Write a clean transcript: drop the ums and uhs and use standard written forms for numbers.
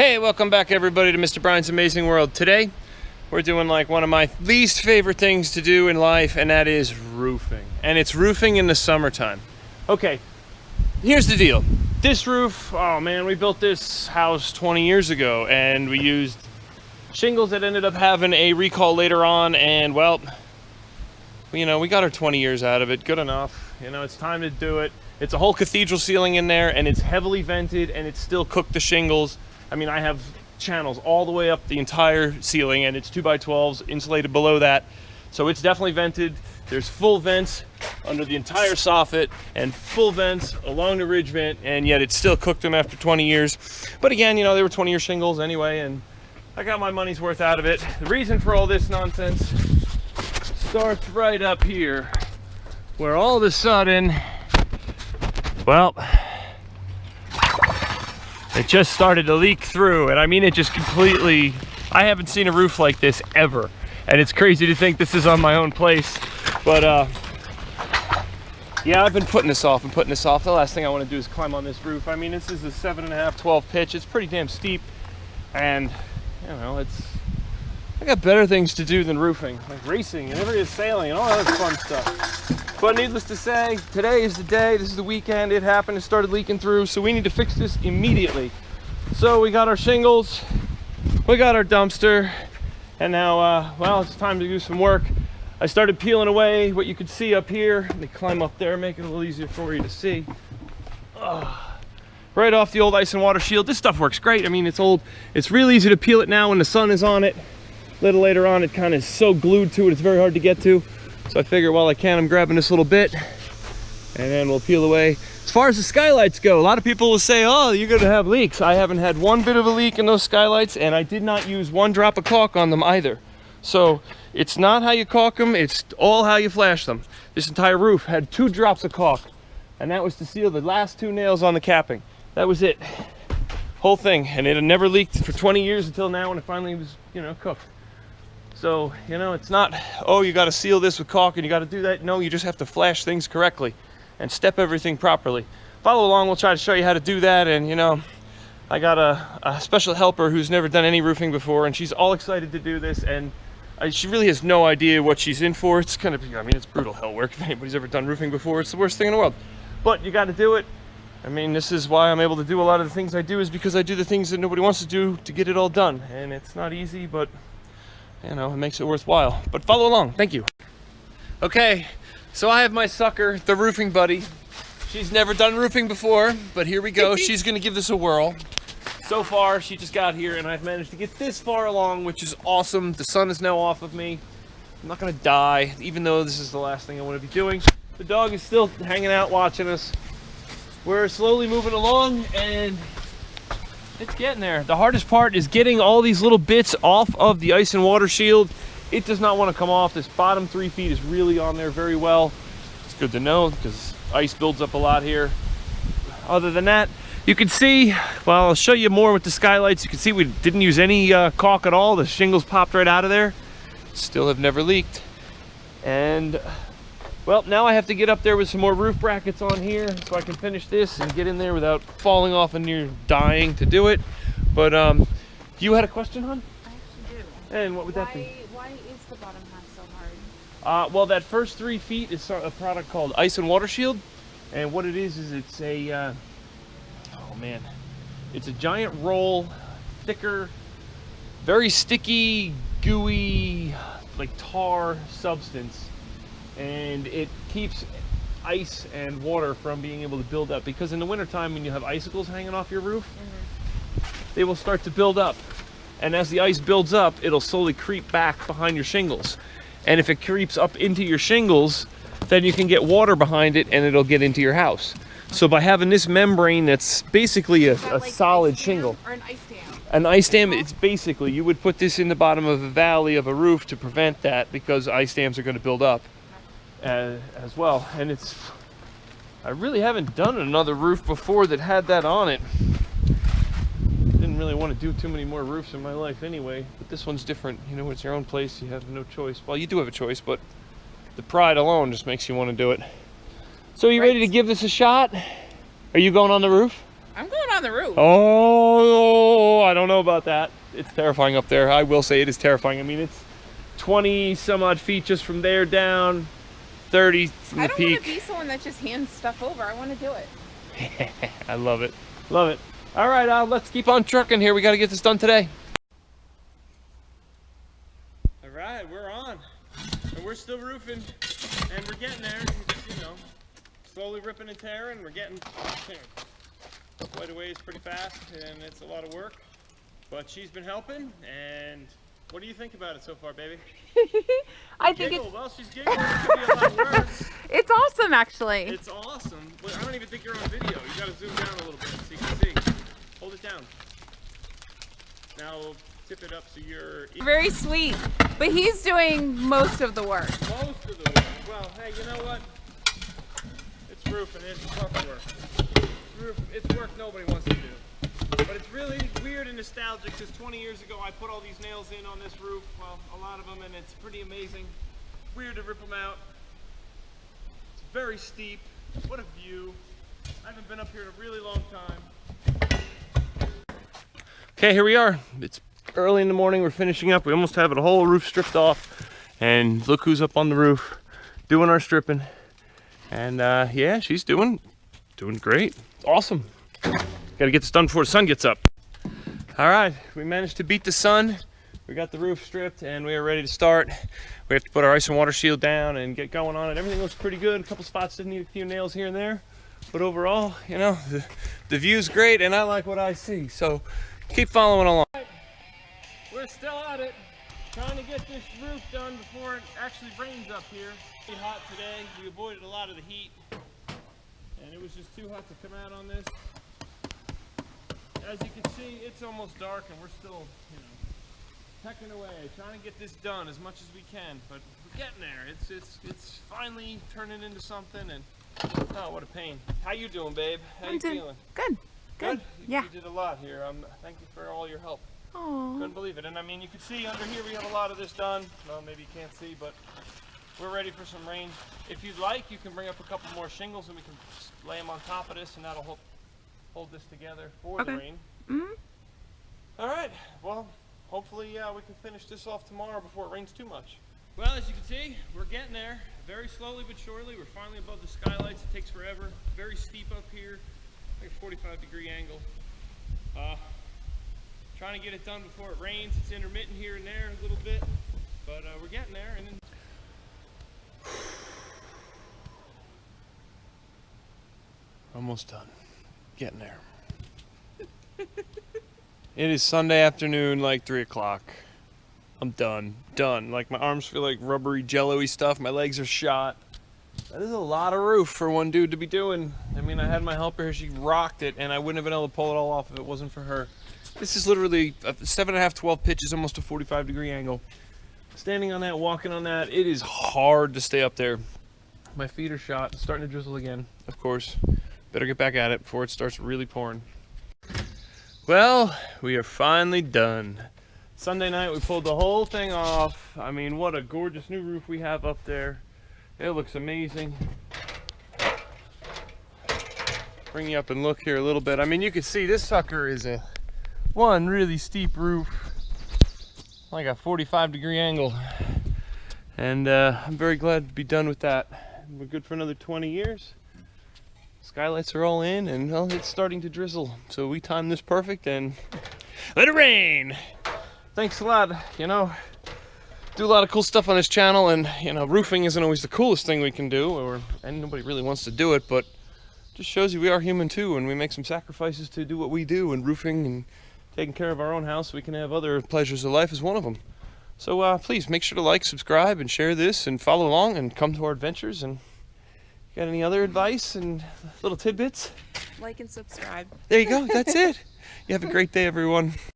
Hey, welcome back everybody to Mr. Brian's Amazing World. Today, we're doing like one of my least favorite things to do in life, and that is roofing. And it's roofing in the summertime. Okay, here's the deal. This roof, oh man, we built this house 20 years ago, and we used shingles that ended up having a recall later on, and well, you know, we got our 20 years out of it, good enough. You know, it's time to do it. It's a whole cathedral ceiling in there, and it's heavily vented, and it's still cooked the shingles. I mean, I have channels all the way up the entire ceiling, and it's 2x12s insulated below that. So it's definitely vented. There's full vents under the entire soffit and full vents along the ridge vent, and yet it still cooked them after 20 years. But again, you know, they were 20-year shingles anyway, and I got my money's worth out of it. The reason for all this nonsense starts right up here, where all of a sudden, well, it just started to leak through, and I mean it just completely, I haven't seen a roof like this ever, and it's crazy to think this is on my own place, but yeah, I've been putting this off and putting this off. The last thing I want to do is climb on this roof. I mean, this is a 7.5, 12 pitch. It's pretty damn steep, and you know, I got better things to do than roofing, like racing and everybody is sailing and all that other fun stuff. But needless to say, today is the day, this is the weekend, it happened, it started leaking through, so we need to fix this immediately. So we got our shingles, we got our dumpster, and now, well, it's time to do some work. I started peeling away what you could see up here. Let me climb up there, make it a little easier for you to see. Right off the old ice and water shield. This stuff works great. I mean, it's old, it's real easy to peel it now when the sun is on it. A little later on, it kind of is so glued to it, it's very hard to get to. So I figure while I can, I'm grabbing this little bit, and then we'll peel away. As far as the skylights go, a lot of people will say, oh, you're gonna have leaks. I haven't had one bit of a leak in those skylights, and I did not use one drop of caulk on them either. So it's not how you caulk them, it's all how you flash them. This entire roof had 2 drops of caulk, and that was to seal the last 2 nails on the capping. That was it, whole thing. And it had never leaked for 20 years until now when it finally was, you know, cooked. So, you know, it's not, oh, you got to seal this with caulk and you got to do that. No, you just have to flash things correctly and step everything properly. Follow along, we'll try to show you how to do that. And, you know, I got a special helper who's never done any roofing before, and she's all excited to do this. And she really has no idea what she's in for. It's kind of, I mean, it's brutal hell work. If anybody's ever done roofing before, it's the worst thing in the world. But you got to do it. I mean, this is why I'm able to do a lot of the things I do, is because I do the things that nobody wants to do to get it all done. And it's not easy, but you know, it makes it worthwhile. But follow along, thank you. Okay, so I have my sucker, the roofing buddy. She's never done roofing before, but here we go. She's gonna give this a whirl. So far, she just got here and I've managed to get this far along, which is awesome. The sun is now off of me. I'm not gonna die, even though this is the last thing I wanna be doing. The dog is still hanging out watching us. We're slowly moving along, and it's getting there. The hardest part is getting all these little bits off of the ice and water shield. It does not want to come off. This bottom 3 feet is really on there very well. It's good to know because ice builds up a lot here. Other than that, you can see, well, I'll show you more with the skylights. You can see we didn't use any caulk at all. The shingles popped right out of there. Still have never leaked. And well, now I have to get up there with some more roof brackets on here so I can finish this and get in there without falling off and near dying to do it. But you had a question, hon? I actually do. And what would that be? Why is the bottom half so hard? Well, that first 3 feet is a product called Ice and Water Shield. And what it is it's a, oh man, it's a giant roll, thicker, very sticky, gooey, like tar substance. And it keeps ice and water from being able to build up, because in the wintertime when you have icicles hanging off your roof, they will start to build up, and as the ice builds up, it'll slowly creep back behind your shingles, and if it creeps up into your shingles, then you can get water behind it and it'll get into your house. So by having this membrane that's basically a Like solid ice dam shingle, or an ice dam? an ice dam, it's basically, you would put this in the bottom of a valley of a roof to prevent that, because ice dams are going to build up as well. And it's, I really haven't done another roof before that had that on it. Didn't really want to do too many more roofs in my life anyway, but this one's different. You know, it's your own place, you have no choice. Well, you do have a choice, but the pride alone just makes you want to do it. So are you ready to give this a shot? Are you going on the roof? I'm going on the roof. Oh, I don't know about that. It's terrifying up there. I will say it is terrifying. I mean, it's 20 some odd feet just from there down, 30 from the peak. I don't want to be someone that just hands stuff over. I want to do it. I love it. Love it. All right, let's keep on trucking here. We got to get this done today. All right, we're on. And we're still roofing. And we're getting there. Just, you know, slowly ripping and tearing. We're getting quite a ways pretty fast. And it's a lot of work. But she's been helping. And what do you think about it so far, baby? I think it's... Well, she's giggling. It could be a lot worse. It's awesome, actually. It's awesome. But I don't even think you're on video. You got to zoom down a little bit so you can see. Hold it down. Now tip it up so you're... Very sweet. But he's doing most of the work. Most of the work. Well, hey, you know what? It's roofing. It's tough work. It's work nobody wants to do. But it's really weird and nostalgic because 20 years ago I put all these nails in on this roof. Well, a lot of them, and it's pretty amazing. Weird to rip them out. It's very steep. What a view. I haven't been up here in a really long time. Okay, here we are. It's early in the morning. We're finishing up. We almost have a whole roof stripped off. And look who's up on the roof doing our stripping. And yeah, she's doing great. It's awesome. Got to get this done before the sun gets up. All right, we managed to beat the sun. We got the roof stripped and we are ready to start. We have to put our ice and water shield down and get going on it. Everything looks pretty good. A couple spots did need a few nails here and there. But overall, you know, the view's great and I like what I see. So keep following along. We're still at it, trying to get this roof done before it actually rains up here. It's pretty hot today. We avoided a lot of the heat and it was just too hot to come out on this. As you can see, it's almost dark and we're still, you know, pecking away, trying to get this done as much as we can, but we're getting there. It's finally turning into something, and oh, what a pain. How you doing, babe? How you feeling? Good. Good? Yeah. You did a lot here. Thank you for all your help. Aww. Couldn't believe it. And I mean, you can see under here we have a lot of this done. Well, maybe you can't see, but we're ready for some rain. If you'd like, you can bring up a couple more shingles and we can lay them on top of this, and that'll hold this together for the rain. Mm-hmm. All right, well, hopefully we can finish this off tomorrow before it rains too much. Well, as you can see, we're getting there. Very slowly but surely. We're finally above the skylights. It takes forever. Very steep up here, like a 45-degree angle. Trying to get it done before it rains. It's intermittent here and there a little bit, but we're getting there. And then almost done. Getting there. It is Sunday afternoon, like 3 o'clock. I'm done. Like my arms feel like rubbery, jello-y stuff. My legs are shot. That is a lot of roof for one dude to be doing. I mean, I had my helper here. She rocked it, and I wouldn't have been able to pull it all off if it wasn't for her. This is literally 7.5, 12 pitches, almost a 45-degree angle. Standing on that, walking on that, it is hard to stay up there. My feet are shot. It's starting to drizzle again, of course. Better get back at it before it starts really pouring. Well, we are finally done. Sunday night we pulled the whole thing off. I mean, what a gorgeous new roof we have up there. It looks amazing. Bring you up and look here a little bit. I mean, you can see this sucker is one really steep roof, like a 45-degree angle. And I'm very glad to be done with that. We're good for another 20 years. Skylights are all in, and well, it's starting to drizzle. So we timed this perfect, and let it rain. Thanks a lot. You know, do a lot of cool stuff on this channel, and you know, roofing isn't always the coolest thing we can do, and nobody really wants to do it, but just shows you we are human too, and we make some sacrifices to do what we do, and roofing and taking care of our own house, we can have other pleasures of life is one of them. So please make sure to like, subscribe, and share this, and follow along, and come to our adventures. And got any other advice and little tidbits? Like and subscribe. There you go. That's it. You have a great day, everyone.